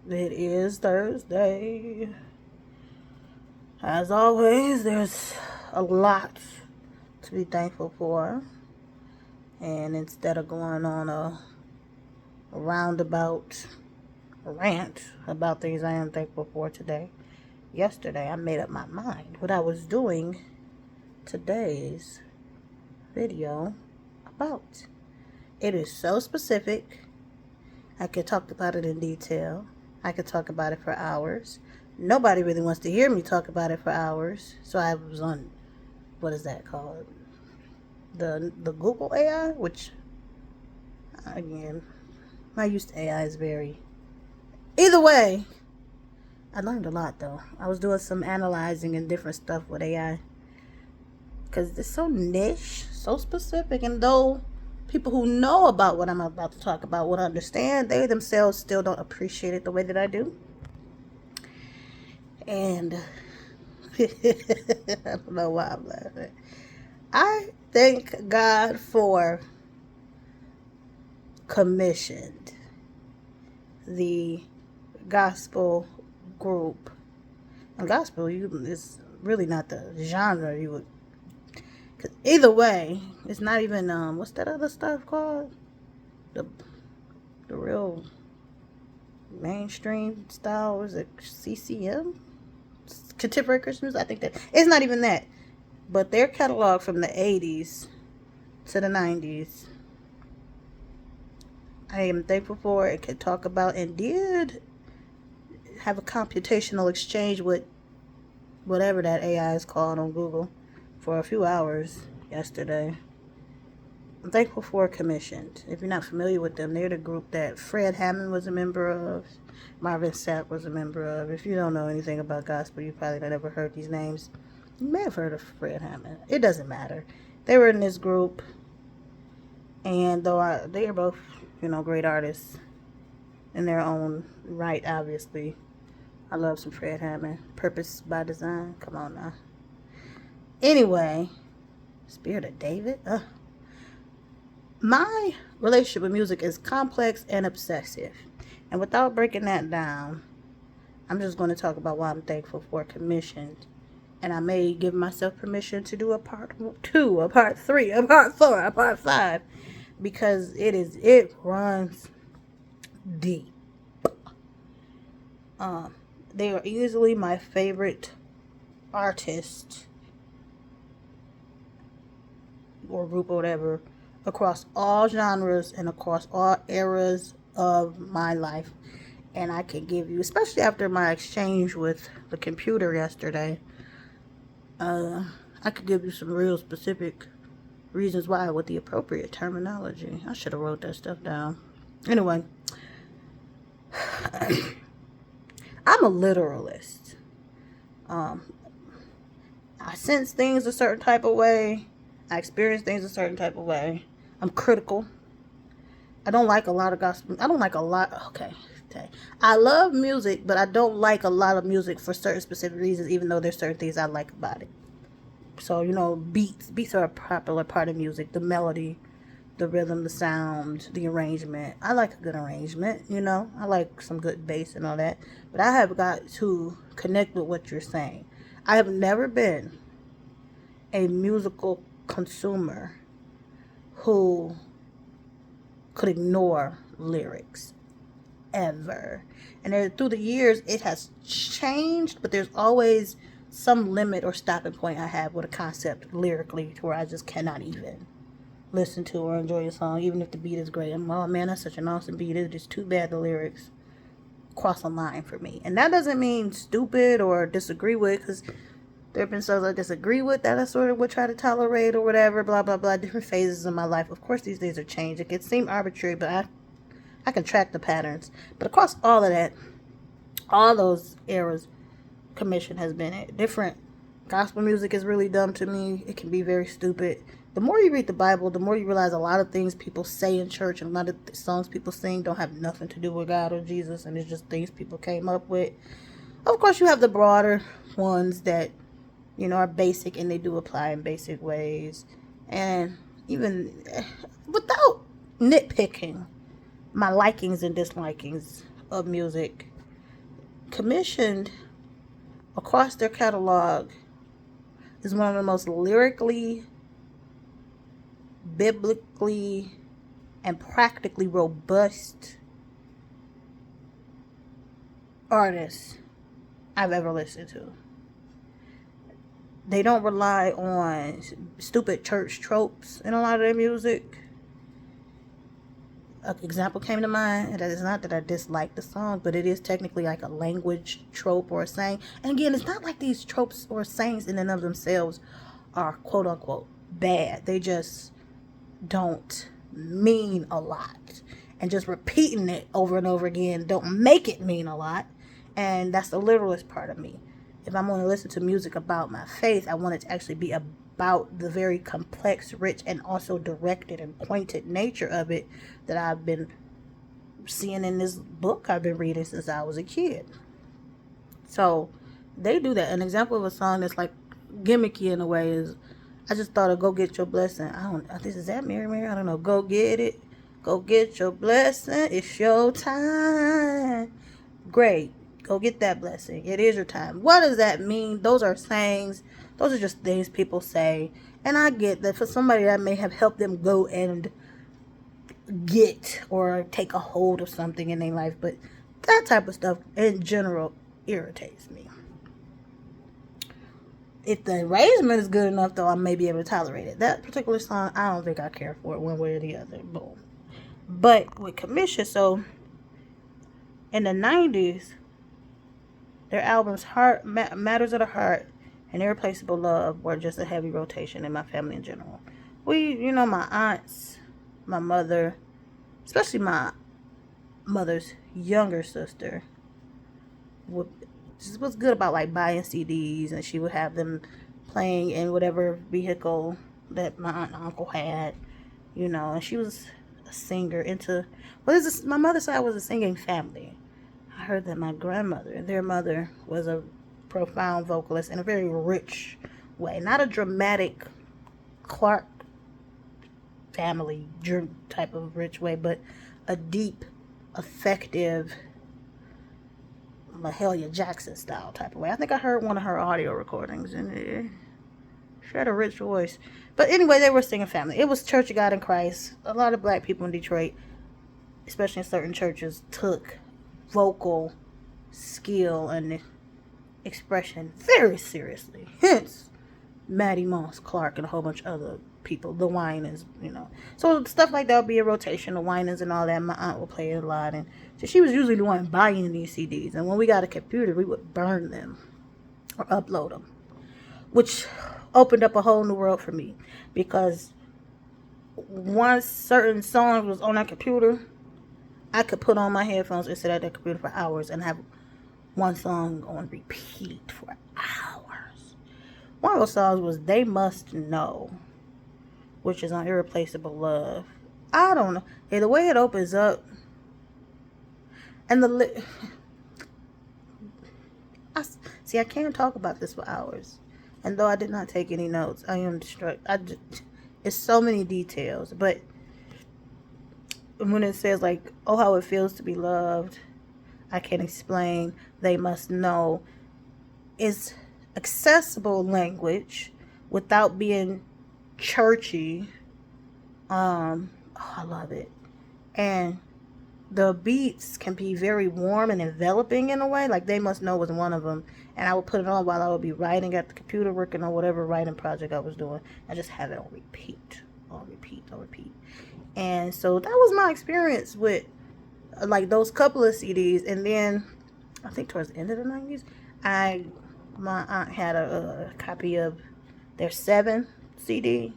It is Thursday. As always, there's a lot to be thankful for. And instead of going on a roundabout rant about things I am thankful for yesterday I made up my mind what I was doing today's video about. It is so specific. I could talk about it in detail. I could talk about it for hours. Nobody really wants to hear me talk about it for hours. So I was on, what is that called? The Google AI, which, again, my use to AI is very... Either way, I learned a lot, though. I was doing some analyzing and different stuff with AI. Because it's so niche, so specific, and though people who know about what I'm about to talk about would understand, they themselves still don't appreciate it the way that I do. And I don't know why I'm laughing. I thank God for Commissioned, the gospel group. And gospel is really not the genre you would... Cause either way, it's not even what's that other stuff called? The real mainstream style, is it CCM? Contemporary Christian music. I think that it's not even that. But their catalog from the 80s to the 90s, I am thankful for. It could talk about and did have a computational exchange with whatever that AI is called on Google for a few hours yesterday. I'm thankful for Commissioned. If you're not familiar with them, they're the group that Fred Hammond was a member of, Marvin Sapp was a member of. If you don't know anything about gospel, you probably never heard these names. You may have heard of Fred Hammond. It doesn't matter. They were in this group, and though they are both, great artists in their own right, obviously. I love some Fred Hammond. Purpose by Design. Come on now. Anyway, Spirit of David. My relationship with music is complex and obsessive. And without breaking that down, I'm just going to talk about why I'm thankful for Commissioned. And I may give myself permission to do a part 2, a part 3, a part 4, a part 5. Because it runs deep. They are easily my favorite artist or group or whatever across all genres and across all eras of my life. And I can give you, especially after my exchange with the computer yesterday, I could give you some real specific reasons why with the appropriate terminology. I should have wrote that stuff down. Anyway, I'm a literalist. I sense things a certain type of way. I experience things a certain type of way. I'm critical. I don't like a lot of gospel. I don't like a lot. Okay. I love music, but I don't like a lot of music for certain specific reasons, even though there's certain things I like about it. So, beats. Beats are a popular part of music. The melody, the rhythm, the sound, the arrangement. I like a good arrangement, I like some good bass and all that. But I have got to connect with what you're saying. I have never been a musical consumer who could ignore lyrics ever. And through the years it has changed, but there's always some limit or stopping point I have with a concept lyrically to where I just cannot even listen to or enjoy a song, even if the beat is great. Oh man, that's such an awesome beat. It's just too bad the lyrics cross a line for me. And that doesn't mean stupid or disagree with, because there have been songs I disagree with that I sort of would try to tolerate or whatever, blah, blah, blah, different phases of my life. Of course, these days are changed. It can seem arbitrary, but I can track the patterns. But across all of that, all those eras, Commission has been it. Different. Gospel music is really dumb to me. It can be very stupid. The more you read the Bible, the more you realize a lot of things people say in church and a lot of songs people sing don't have nothing to do with God or Jesus, and it's just things people came up with. Of course, you have the broader ones that, are basic and they do apply in basic ways. And even without nitpicking my likings and dislikings of music, commissioned across their catalog is one of the most lyrically, biblically, and practically robust artists I've ever listened to. They don't rely on stupid church tropes in a lot of their music. An example came to mind, and that is not that I dislike the song, but it is technically like a language trope or a saying. And again, it's not like these tropes or sayings in and of themselves are quote unquote bad. They just don't mean a lot. And just repeating it over and over again don't make it mean a lot. And that's the literalist part of me. If I'm going to listen to music about my faith, I want it to actually be about the very complex, rich, and also directed and pointed nature of it that I've been seeing in this book I've been reading since I was a kid. So they do that. An example of a song that's like gimmicky in a way is, I just thought of Go Get Your Blessing. I think, is that Mary Mary? I don't know. Go get it. Go get your blessing. It's your time. Great. Go get that blessing. It is your time. What does that mean? Those are sayings. Those are just things people say. And I get that for somebody that may have helped them go and get or take a hold of something in their life. But that type of stuff in general irritates me. If the arrangement is good enough, though, I may be able to tolerate it. That particular song, I don't think I care for it one way or the other. Boom. But with Commission, so in the 90s, their albums Matters of the Heart and Irreplaceable Love were just a heavy rotation in my family in general. My aunts, my mother, especially my mother's younger sister, was good about like buying CDs, and she would have them playing in whatever vehicle that my aunt and uncle had, and she was a singer my mother's side was a singing family. I heard that my grandmother, their mother, was a profound vocalist in a very rich way. Not a dramatic Clark family type of rich way, but a deep, effective Mahalia Jackson style type of way. I think I heard one of her audio recordings, and she had a rich voice. But anyway, they were a singing family. It was Church of God in Christ. A lot of black people in Detroit, especially in certain churches, took vocal skill and expression very seriously. Hence, Maddie Moss, Clark, and a whole bunch of other people. The Winans, So stuff like that would be a rotation. The Winans and all that. My aunt would play it a lot. And so she was usually the one buying these CDs. And when we got a computer, we would burn them or upload them. Which opened up a whole new world for me. Because once certain songs was on that computer, I could put on my headphones and sit at that computer for hours and have one song on repeat for hours. One of those songs was They Must Know, which is on Irreplaceable Love. I don't know. The way it opens up, and I can't talk about this for hours. And though I did not take any notes, I am distracted. It's so many details, but when it says like, oh, how it feels to be loved, I can't explain, they must know, is accessible language without being churchy. I love it. And the beats can be very warm and enveloping in a way. Like They Must Know was one of them. And I would put it on while I would be writing at the computer, working on whatever writing project I was doing. I just have it on repeat. And so that was my experience with like those couple of CDs. And then I think towards the end of the 90s, my aunt had a copy of their 7 CD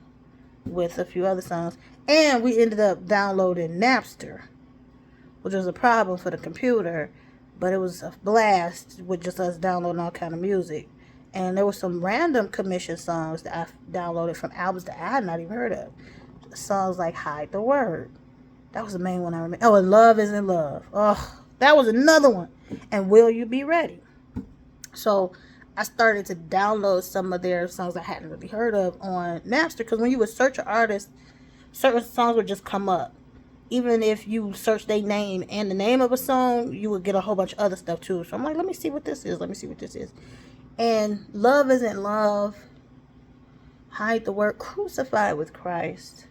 with a few other songs. And we ended up downloading Napster, which was a problem for the computer, but it was a blast with just us downloading all kind of music. And there were some random commission songs that I downloaded from albums that I had not even heard of. Songs like Hide the Word. That was the main one I remember. Oh, and Love Isn't Love. Oh, that was another one. And Will You Be Ready? So I started to download some of their songs I hadn't really heard of on Napster, because when you would search an artist, certain songs would just come up. even if you search their name and the name of a song, you would get a whole bunch of other stuff too. So I'm like, let me see what this is. Let me see what this is. And Love Isn't Love, Hide the Word, Crucified with Christ.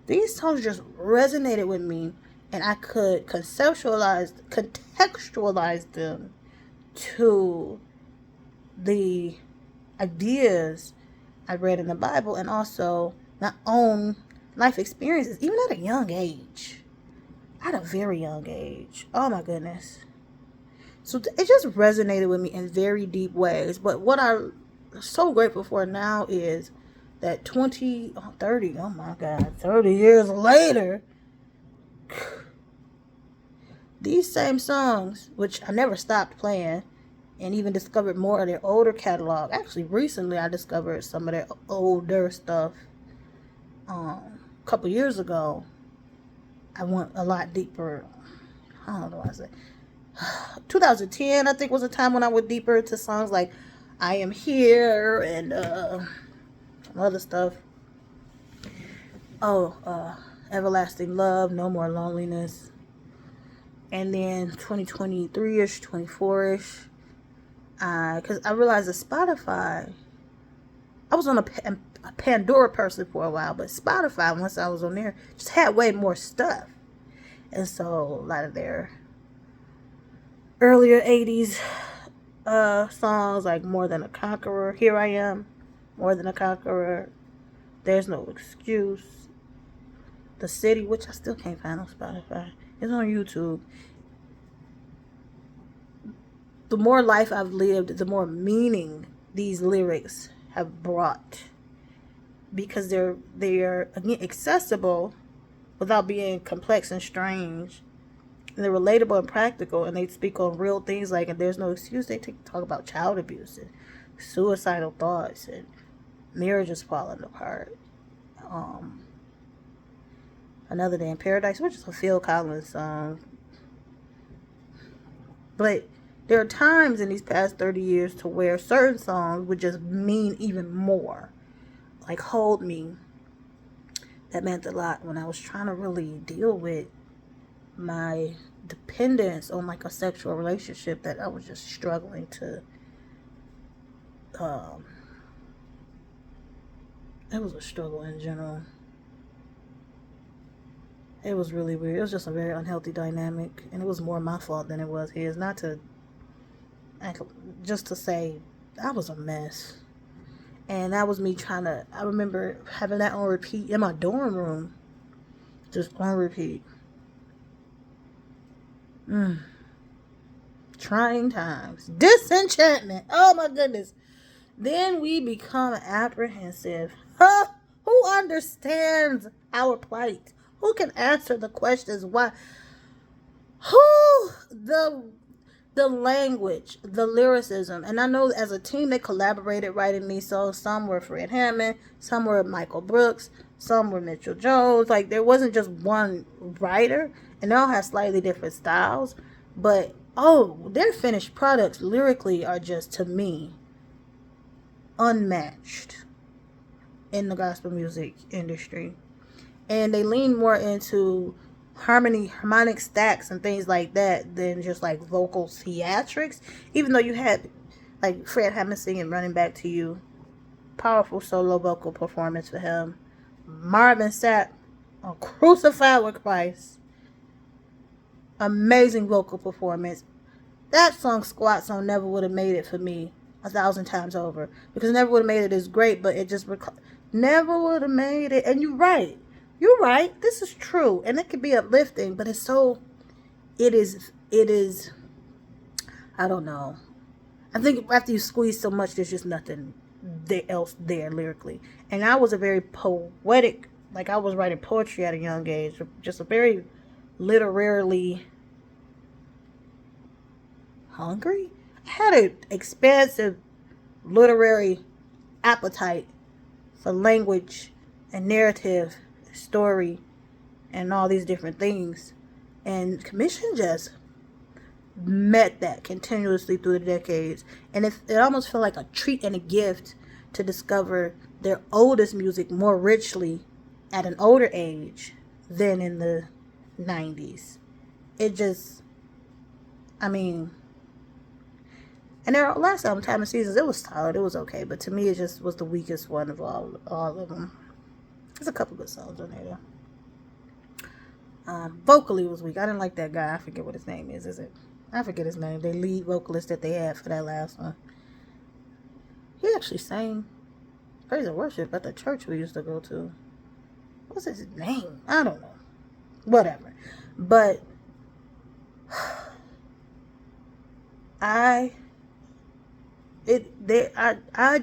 These songs just resonated with me, and I could contextualize them to the ideas I read in the Bible, and also my own life experiences, even at a young age. At a very young age. Oh my goodness. So it just resonated with me in very deep ways. But what I'm so grateful for now is that 30 years later, these same songs, which I never stopped playing, and even discovered more of their older catalog. Actually, recently I discovered some of their older stuff. A couple years ago, I went a lot deeper. I don't know what I said. 2010, I think, was a time when I went deeper into songs like I Am Here and some other stuff. Everlasting Love, No More Loneliness. And then 2023-ish, 24-ish, because I realized that Spotify, I was on a Pandora person for a while, but Spotify, once I was on there, just had way more stuff. And so a lot of their earlier 80s songs, like More Than a Conqueror, Here I Am, More Than a Conqueror, There's No Excuse, The City, which I still can't find on Spotify. It's on YouTube. The more life I've lived, the more meaning these lyrics have brought, because they're again accessible without being complex and strange. And they're relatable and practical, and they speak on real things like, and there's no excuse. They talk about child abuse and suicidal thoughts and marriages falling apart. Another Day in Paradise, which is a Phil Collins song. But there are times in these past 30 years to where certain songs would just mean even more. Like Hold Me. That meant a lot when I was trying to really deal with my dependence on like a sexual relationship that I was just struggling to. It was a struggle in general. It was really weird. It was just a very unhealthy dynamic, and it was more my fault than it was his. Not to, just to say, I was a mess. And that was me trying to, I remember having that on repeat in my dorm room. Just on repeat. Trying times. Disenchantment. Oh my goodness. Then we become apprehensive. Who understands our plight? Who can answer the questions why? The language, the lyricism. And I know as a team they collaborated writing these songs. Some were Fred Hammond, some were Michael Brooks, some were Mitchell Jones. Like, there wasn't just one writer, and they all have slightly different styles. But their finished products lyrically are just, to me, unmatched in the gospel music industry. And they lean more into harmonic stacks and things like that than just like vocal theatrics. Even though you had like Fred Hammond singing Running Back to You, powerful solo vocal performance for him. Marvin Sapp on Crucified with Christ, amazing vocal performance. That song Squat Song never would have made it for me 1,000 times over, because it never would have made it as great, but it just never would have made it. And you're right. This is true, and it can be uplifting, but it is. I don't know. I think after you squeeze so much, there's just nothing else there lyrically. And I was a very poetic, like I was writing poetry at a young age, just a very literarily hungry. I had an expansive literary appetite for language and narrative, story, and all these different things. And Commission just met that continuously through the decades. And it almost felt like a treat and a gift to discover their oldest music more richly at an older age than in the 90s. It just, I mean, and their last album, Time and Seasons, it was solid. It was okay. But to me, it just was the weakest one of all of them. There's a couple good songs on there, though. Vocally was weak. I didn't like that guy. I forget what his name is it? I forget his name. The lead vocalist that they had for that last one. He actually sang praise and worship at the church we used to go to. What's his name? I don't know. Whatever. But I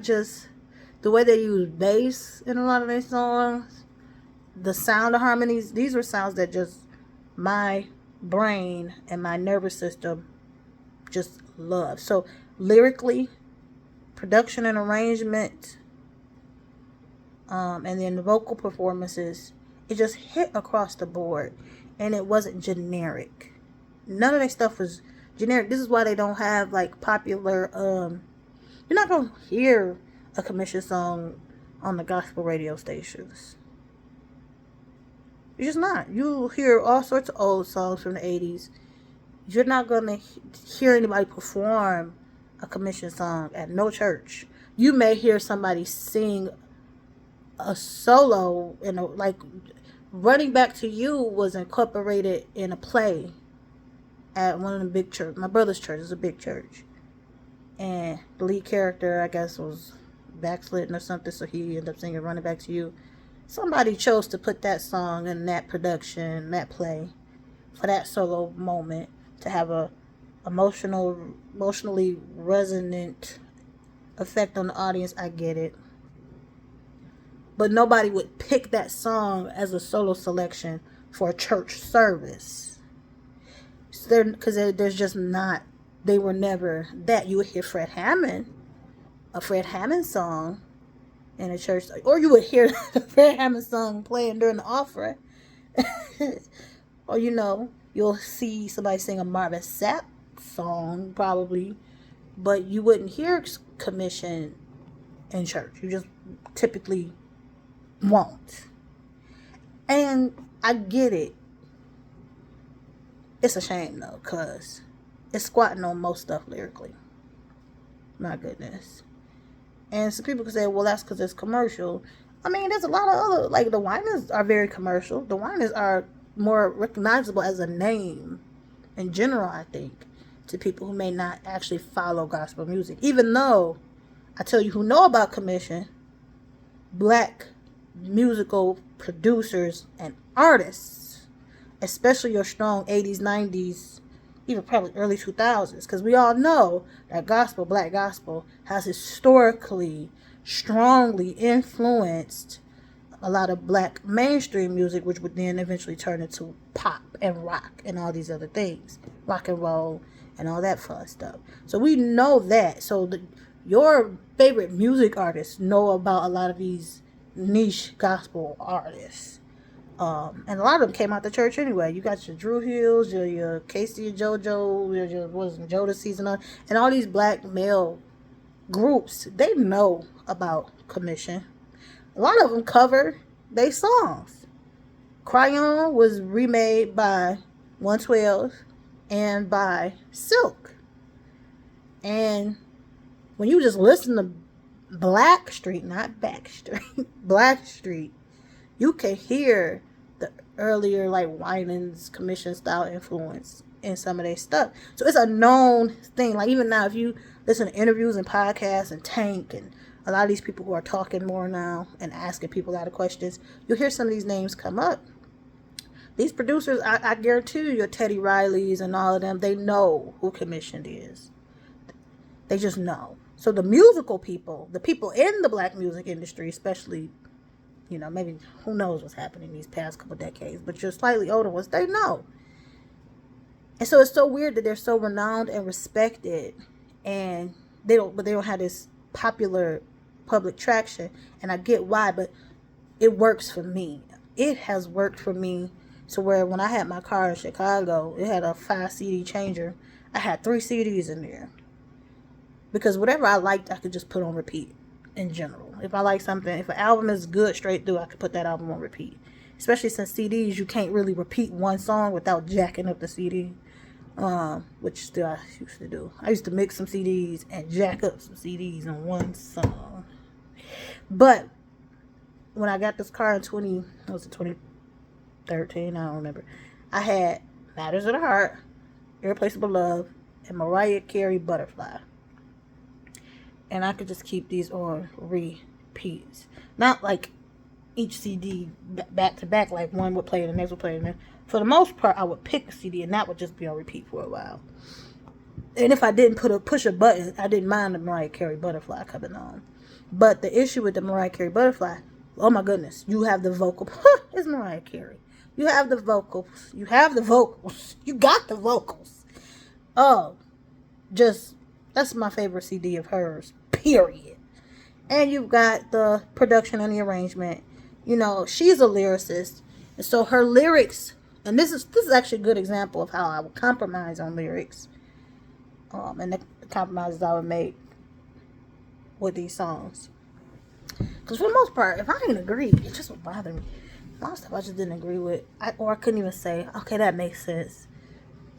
just, the way they use bass in a lot of their songs, the sound of harmonies, these were sounds that just my brain and my nervous system just love. So lyrically, production and arrangement, and then the vocal performances, it just hit across the board, and it wasn't generic. None of their stuff was generic. This is why they don't have like popular, you're not going to hear a Commission song on the gospel radio stations. You're just not. You'll hear all sorts of old songs from the 80s. You're not going to hear anybody perform a Commission song at no church. You may hear somebody sing a solo, like Running Back to You was incorporated in a play at one of the big church. My brother's church is a big church. And the lead character, I guess, was backslidden or something, so he ended up singing Running Back to You. Somebody chose to put that song in that production, that play, for that solo moment, to have a emotionally resonant effect on the audience. I get it. But nobody would pick that song as a solo selection for a church service. Because there's just not, they were never that. You would hear Fred Hammond, a Fred Hammond song in a church, or you would hear the Fred Hammond song playing during the offering. Or, you'll see somebody sing a Marvin Sapp song, probably, but you wouldn't hear Commission in church. You just typically won't. And I get it. It's a shame, though, because it's squatting on most stuff lyrically. My goodness. And some people can say, well, that's because it's commercial. I mean, there's a lot of other, like, the Winans are very commercial. The Winans are more recognizable as a name in general, I think, to people who may not actually follow gospel music. Even though, I tell you who know about Commission, black musical producers and artists, especially your strong 80s, 90s, even probably early 2000s, because we all know that black gospel, has historically strongly influenced a lot of black mainstream music, which would then eventually turn into pop and rock and all these other things, rock and roll and all that fun stuff. So we know that. So your favorite music artists know about a lot of these niche gospel artists. And a lot of them came out the church anyway. You got your Drew Hills, your Casey and JoJo, your Jodeci's and all these black male groups. They know about Commission. A lot of them cover their songs. Cry On was remade by 112 and by Silk. And when you just listen to Blackstreet, not Backstreet, Blackstreet, you can hear the earlier, like, Winans Commission style influence in some of their stuff. So it's a known thing. Like, even now, if you listen to interviews and podcasts and Tank and a lot of these people who are talking more now and asking people a lot of questions, you'll hear some of these names come up. These producers, I guarantee you, your Teddy Rileys and all of them, they know who Commission is. They just know. So the musical people, the people in the black music industry, especially, maybe who knows what's happening these past couple decades, but your slightly older ones, they know. And so it's so weird that they're so renowned and respected, and they don't have this popular public traction. And I get why, but it works for me. It has worked for me to where when I had my car in Chicago, it had a 5 CD changer. I had 3 CDs in there. Because whatever I liked, I could just put on repeat in general. If I like something, if an album is good straight through, I could put that album on repeat. especially since CDs, you can't really repeat one song without jacking up the CD. Which still I used to do. I used to mix some CDs and jack up some CDs on one song. But when I got this car in 2013, I don't remember, I had Matters of the Heart, Irreplaceable Love, and Mariah Carey Butterfly. And I could just keep these on repeats. Not like each CD back to back, like one would play and the next would play and then. For the most part, I would pick a CD and that would just be on repeat for a while. And if I didn't push a button, I didn't mind the Mariah Carey Butterfly coming on. But the issue with the Mariah Carey Butterfly, oh my goodness, you have the vocal. It's Mariah Carey. You have the vocals. You have the vocals. You got the vocals. Oh, that's my favorite CD of hers, period. And you've got the production and the arrangement. You know, she's a lyricist. And so her lyrics, and this is actually a good example of how I would compromise on lyrics. And the compromises I would make with these songs. Because for the most part, if I didn't agree, it just would bother me. A lot of stuff I just didn't agree with. Or I couldn't even say, okay, that makes sense.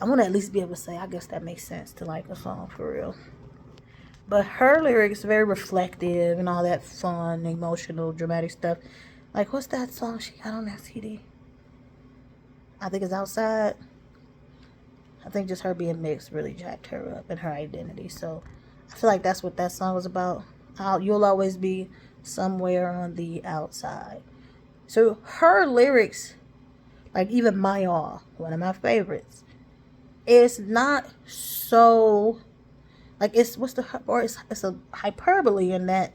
I want to at least be able to say, I guess that makes sense to like a song for real. But her lyrics are very reflective and all that fun, emotional, dramatic stuff. Like, what's that song she got on that CD? I think it's Outside. I think just her being mixed really jacked her up and her identity. So I feel like that's what that song was about. You'll always be somewhere on the outside. So her lyrics, like even My All, one of my favorites, it's not so like it's it's a hyperbole in that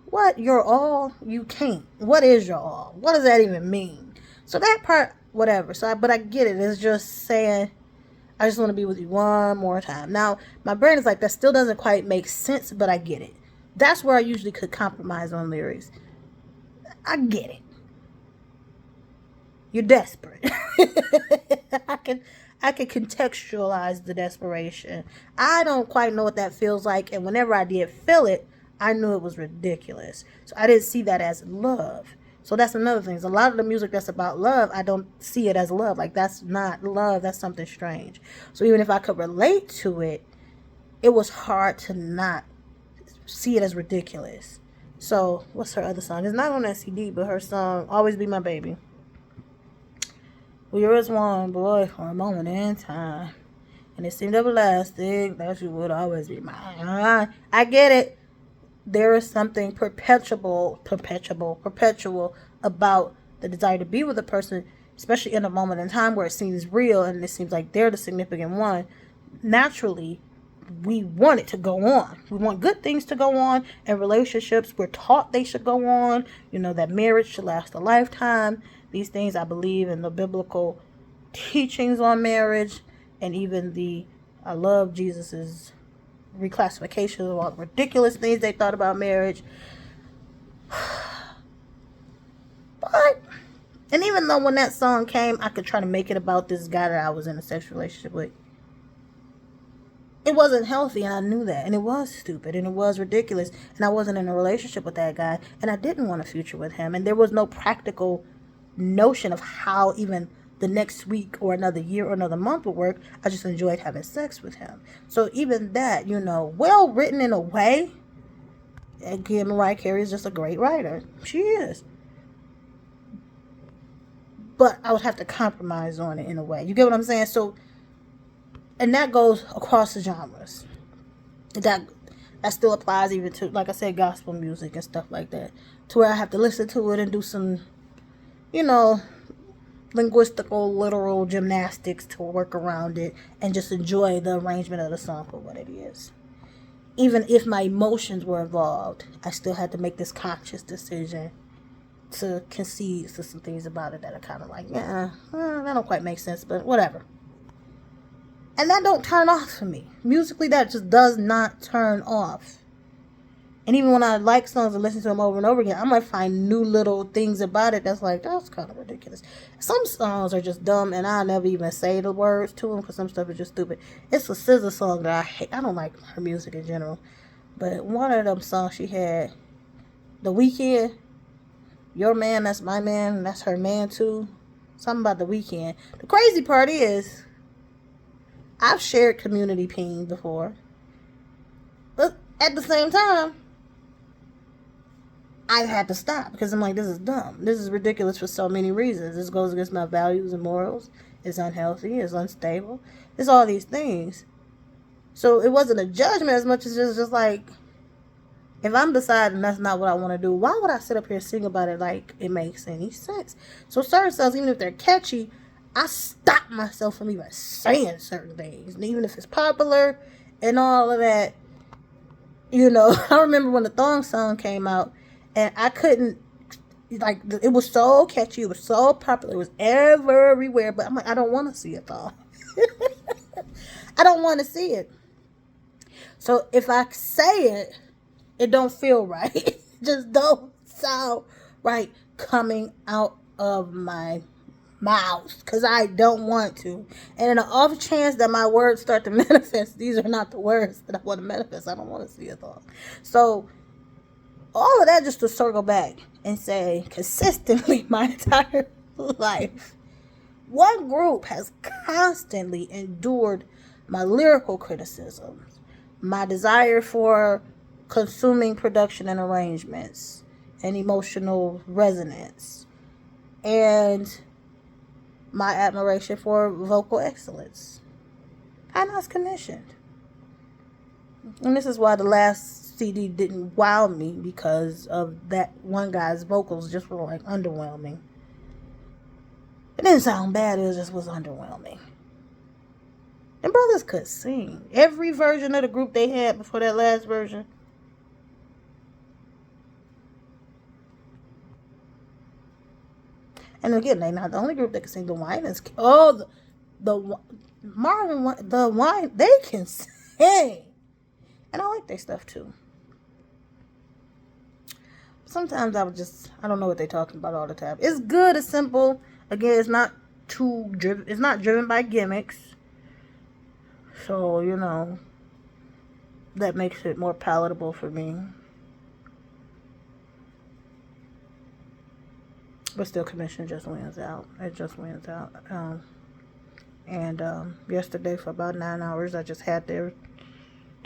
what you're all you can't. What is your all? What does that even mean? So that part, whatever. But I get it. It's just saying I just want to be with you one more time. Now my brain is like that still doesn't quite make sense, but I get it. That's where I usually could compromise on lyrics. I get it. You're desperate. I can contextualize the desperation. I don't quite know what that feels like, and whenever I did feel it, I knew it was ridiculous. So I didn't see that as love. So that's another thing. A lot of the music that's about love, I don't see it as love. Like, that's not love. That's something strange. So even if I could relate to it, it was hard to not see it as ridiculous. So what's her other song? It's not on that CD, but her song, Always Be My Baby. We were as one, boy, for a moment in time, and it seemed everlasting that you would always be mine. I get it. There is something perpetual about the desire to be with a person, especially in a moment in time where it seems real and it seems like they're the significant one. Naturally, we want it to go on. We want good things to go on, and relationships, we're taught they should go on. You know, that marriage should last a lifetime. These things, I believe in the biblical teachings on marriage, and even I love Jesus's reclassification of all the ridiculous things they thought about marriage. But, and even though when that song came, I could try to make it about this guy that I was in a sexual relationship with, it wasn't healthy, and I knew that, and it was stupid, and it was ridiculous, and I wasn't in a relationship with that guy, and I didn't want a future with him, and there was no practical notion of how even the next week or another year or another month would work. I just enjoyed having sex with him. So even that, well written in a way. Again, Mariah Carey is just a great writer. She is. But I would have to compromise on it in a way. You get what I'm saying? So, and that goes across the genres. That still applies even to, like I said, gospel music and stuff like that. To where I have to listen to it and do some, linguistical, literal gymnastics to work around it and just enjoy the arrangement of the song for what it is. Even if my emotions were involved, I still had to make this conscious decision to concede to some things about it that are kind of like, that don't quite make sense, but whatever. And that don't turn off for me. Musically, that just does not turn off. And even when I like songs and listen to them over and over again, I might find new little things about it that's like, that's kind of ridiculous. Some songs are just dumb, and I'll never even say the words to them because some stuff is just stupid. It's a SZA song that I hate. I don't like her music in general. But one of them songs she had, The Weeknd, Your man, that's my man, that's her man too. Something about the weekend. The crazy part is, I've shared community ping before. But at the same time, I had to stop because I'm like, this is dumb. This is ridiculous for so many reasons. This goes against my values and morals. It's unhealthy. It's unstable. It's all these things. So it wasn't a judgment as much as just like, if I'm deciding that's not what I want to do, why would I sit up here and sing about it like it makes any sense? So certain songs, even if they're catchy, I stop myself from even saying certain things. And even if it's popular and all of that, you know, I remember when the Thong song came out, and I couldn't, like, it was so catchy, it was so popular, it was everywhere, but I'm like, I don't want to see it though. I don't want to see it. So if I say it, it don't feel right. It just don't sound right coming out of my mouth, because I don't want to. And in the off chance that my words start to manifest, these are not the words that I want to manifest. I don't want to see it though. So all of that just to circle back and say, consistently my entire life, one group has constantly endured my lyrical criticisms, my desire for consuming production and arrangements, and emotional resonance, and my admiration for vocal excellence. And I was commissioned. And this is why the last CD didn't wow me, because of that one guy's vocals just were like underwhelming. It didn't sound bad, it just was underwhelming. And brothers could sing. Every version of the group they had before that last version. And again, they're not the only group that can sing. The Winans. Oh, the Marvin, the Wine, they can sing. And I like their stuff too. Sometimes I don't know what they're talking about all the time. It's good, it's simple. Again, it's not driven by gimmicks. So, you know, that makes it more palatable for me. But still, commission just wins out. It just wins out. Yesterday for about 9 hours, I just had they're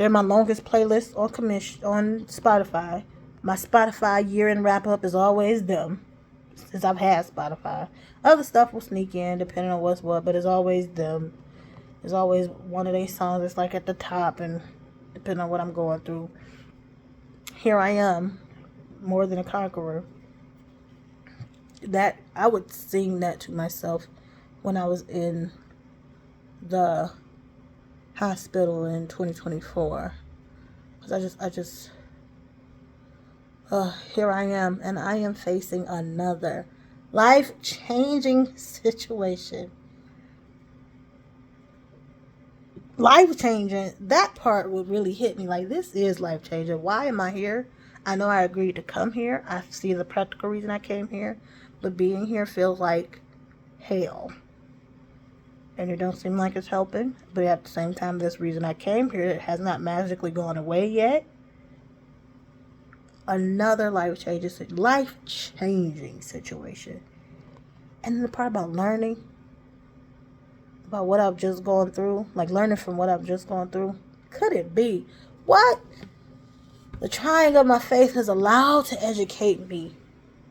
my longest playlist on Spotify. My Spotify year-end wrap-up is always them, since I've had Spotify. Other stuff will sneak in depending on what's what, but it's always them. There's always one of these songs that's like at the top, and depending on what I'm going through. Here I Am, More Than a Conqueror. That I would sing that to myself when I was in the hospital in 2024, because here I am, and I am facing another life-changing situation. Life-changing, that part would really hit me, like, this is life-changing. Why am I here? I know I agreed to come here. I see the practical reason I came here, but being here feels like hell. And it don't seem like it's helping. But at the same time, this reason I came here, it has not magically gone away yet. Another life-changing situation. And then the part about learning, about what I've just gone through, like learning from what I've just gone through. Could it be? What? The trying of my faith is allowed to educate me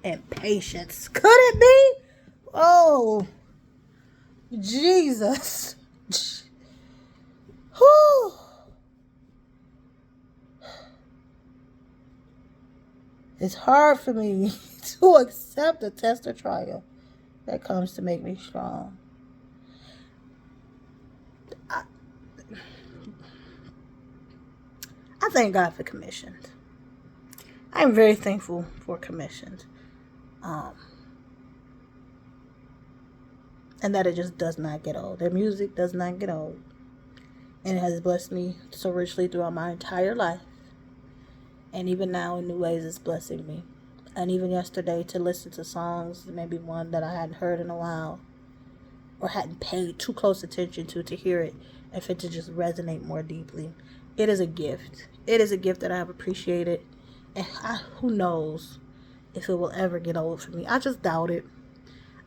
in patience. Could it be? Oh, Jesus. Whew. It's hard for me to accept a test or trial that comes to make me strong. I thank God for commissions. I'm very thankful for commissions. And that it just does not get old. Their music does not get old. And it has blessed me so richly throughout my entire life. And even now in new ways it's blessing me. And even yesterday to listen to songs, maybe one that I hadn't heard in a while, or hadn't paid too close attention to hear it, and for it to just resonate more deeply. It is a gift. It is a gift that I have appreciated. And who knows? if it will ever get old for me. I just doubt it.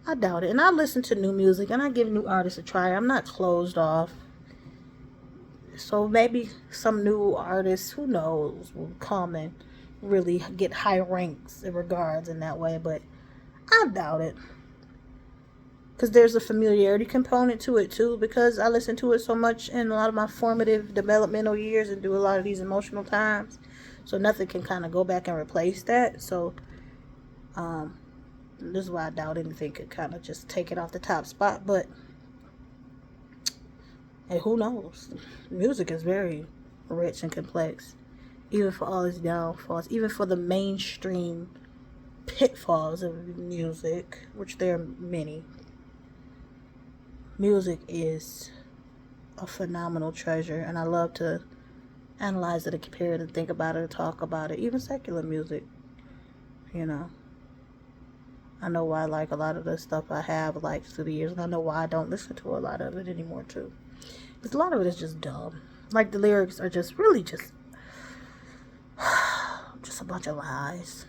I doubt it. And I listen to new music and I give new artists a try. I'm not closed off. So maybe some new artists, who knows, will come and really get high ranks in regards in that way. But I doubt it. Because there's a familiarity component to it too. Because I listen to it so much in a lot of my formative developmental years and do a lot of these emotional times. So nothing can kind of go back and replace that. So this is why I doubt anything could kind of just take it off the top spot. But hey, who knows? Music is very rich and complex. Even for all its downfalls. Even for the mainstream pitfalls of music, which there are many. Music is a phenomenal treasure, and I love to analyze it and compare it and think about it and talk about it. Even secular music, you know. I know why I like a lot of the stuff I have liked through the years, and I know why I don't listen to a lot of it anymore too. Because a lot of it is just dumb. Like the lyrics are just really just a bunch of lies.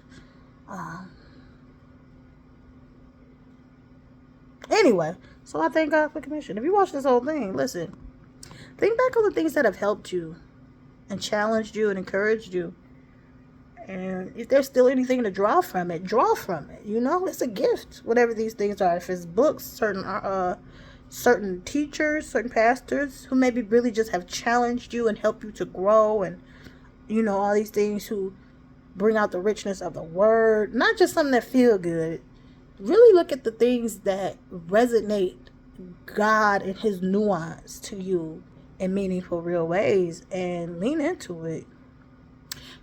Anyway, so I thank God for commission. If you watch this whole thing, listen. Think back on the things that have helped you and challenged you and encouraged you. And if there's still anything to draw from it, draw from it. You know, it's a gift, whatever these things are. If it's books, certain teachers, certain pastors who maybe really just have challenged you and helped you to grow, and, you know, all these things who bring out the richness of the word, not just something that feel good. Really look at the things that resonate God and his nuance to you in meaningful, real ways, and lean into it.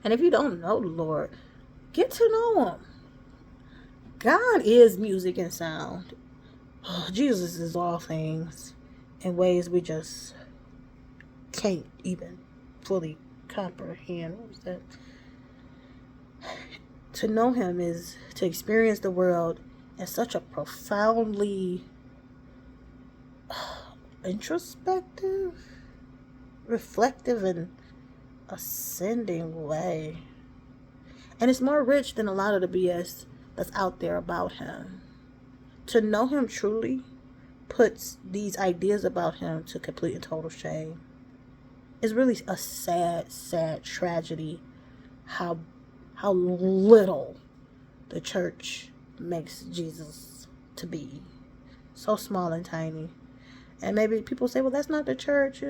And if you don't know the Lord, get to know him. God is music and sound. Jesus is all things in ways we just can't even fully comprehend. What was that? To know him is to experience the world in such a profoundly introspective, reflective, and ascending way. And it's more rich than a lot of the BS that's out there about him. To know him truly puts these ideas about him to complete and total shame. It's really a sad, sad tragedy how little the church makes Jesus to be. So small and tiny. And maybe people say, well, that's not the church.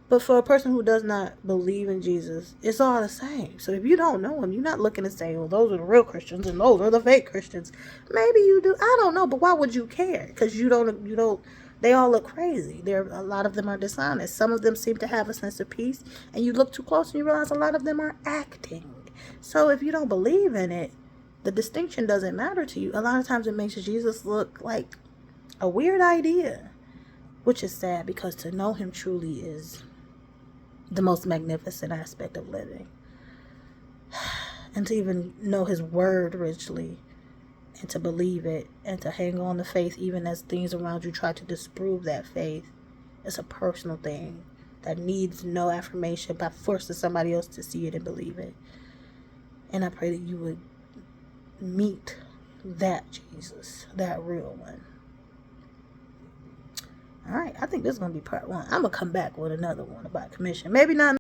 But for a person who does not believe in Jesus, it's all the same. So if you don't know him, you're not looking to say, well, those are the real Christians and those are the fake Christians. Maybe you do. I don't know. But why would you care? Because you don't, they all look crazy. A lot of them are dishonest. Some of them seem to have a sense of peace. And you look too close and you realize a lot of them are acting. So if you don't believe in it, the distinction doesn't matter to you. A lot of times it makes Jesus look like a weird idea, which is sad, because to know him truly is the most magnificent aspect of living. And to even know his word richly, and to believe it, and to hang on to faith even as things around you try to disprove that faith, is a personal thing that needs no affirmation by forcing somebody else to see it and believe it. And I pray that you would meet that Jesus, that real one. All right, I think this is going to be part 1. I'm going to come back with another one about commission. Maybe not